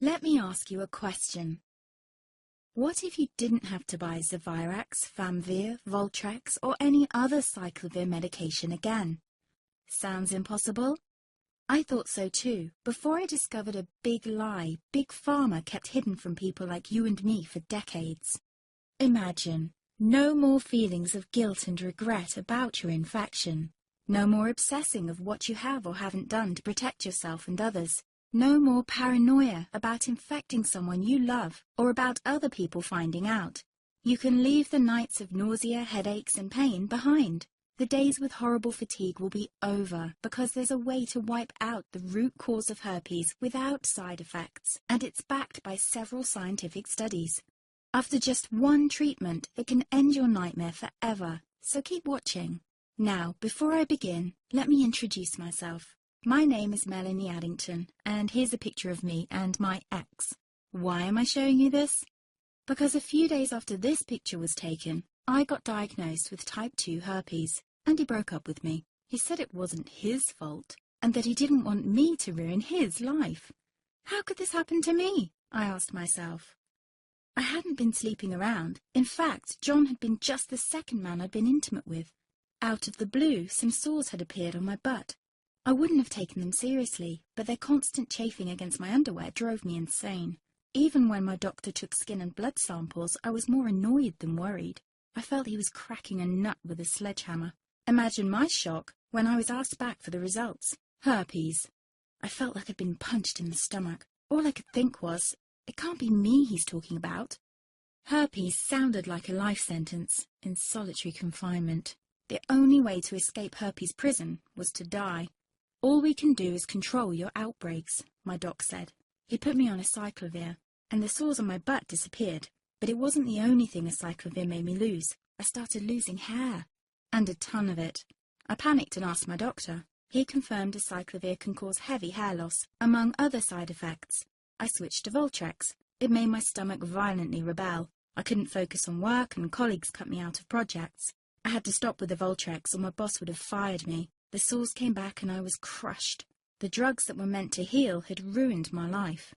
Let me ask you a question. What if you didn't have to buy Zevirax, Famvir, Voltrex, or any other cyclovir medication again? Sounds impossible? I thought so too, before I discovered a big lie Big Pharma kept hidden from people like you and me for decades. Imagine, no more feelings of guilt and regret about your infection. No more obsessing of what you have or haven't done to protect yourself and others. No more paranoia about infecting someone you love or about other people finding out. You can leave the nights of nausea, headaches, and pain behind. The days with horrible fatigue will be over because there's a way to wipe out the root cause of herpes without side effects, and it's backed by several scientific studies. After just one treatment, it can end your nightmare forever, so keep watching. Now, before I begin, let me introduce myself. My name is Melanie Addington, and here's a picture of me and my ex. Why am I showing you this? Because a few days after this picture was taken, I got diagnosed with type 2 herpes, and he broke up with me. He said it wasn't his fault, and that he didn't want me to ruin his life. How could this happen to me? I asked myself. I hadn't been sleeping around. In fact, John had been just the second man I'd been intimate with. Out of the blue, some sores had appeared on my butt. I wouldn't have taken them seriously, but their constant chafing against my underwear drove me insane. Even when my doctor took skin and blood samples, I was more annoyed than worried. I felt he was cracking a nut with a sledgehammer. Imagine my shock when I was asked back for the results. Herpes. I felt like I'd been punched in the stomach. All I could think was, it can't be me he's talking about. Herpes sounded like a life sentence in solitary confinement. The only way to escape herpes prison was to die. All we can do is control your outbreaks, my doc said. He put me on a cyclovir, and the sores on my butt disappeared. But it wasn't the only thing a cyclovir made me lose. I started losing hair, and a ton of it. I panicked and asked my doctor. He confirmed a cyclovir can cause heavy hair loss, among other side effects. I switched to Voltrex. It made my stomach violently rebel. I couldn't focus on work, and colleagues cut me out of projects. I had to stop with the Voltrex, or my boss would have fired me. The sores came back and I was crushed. The drugs that were meant to heal had ruined my life.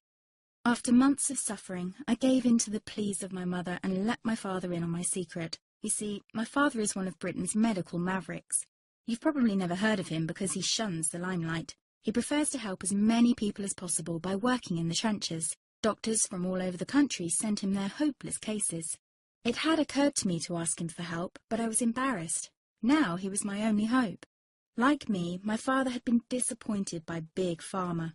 After months of suffering, I gave in to the pleas of my mother and let my father in on my secret. You see, my father is one of Britain's medical mavericks. You've probably never heard of him because he shuns the limelight. He prefers to help as many people as possible by working in the trenches. Doctors from all over the country sent him their hopeless cases. It had occurred to me to ask him for help, but I was embarrassed. Now he was my only hope. Like me, my father had been disappointed by Big Pharma.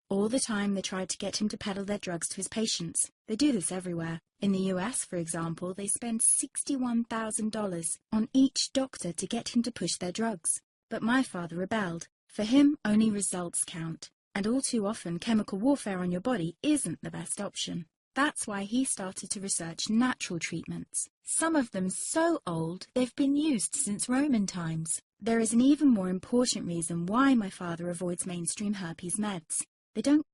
All the time they tried to get him to peddle their drugs to his patients. They do this everywhere. In the US, for example, they spend $61,000 on each doctor to get him to push their drugs. But my father rebelled. For him, only results count. And all too often, chemical warfare on your body isn't the best option. That's why he started to research natural treatments. Some of them so old, they've been used since Roman times. There is an even more important reason why my father avoids mainstream herpes meds. They don't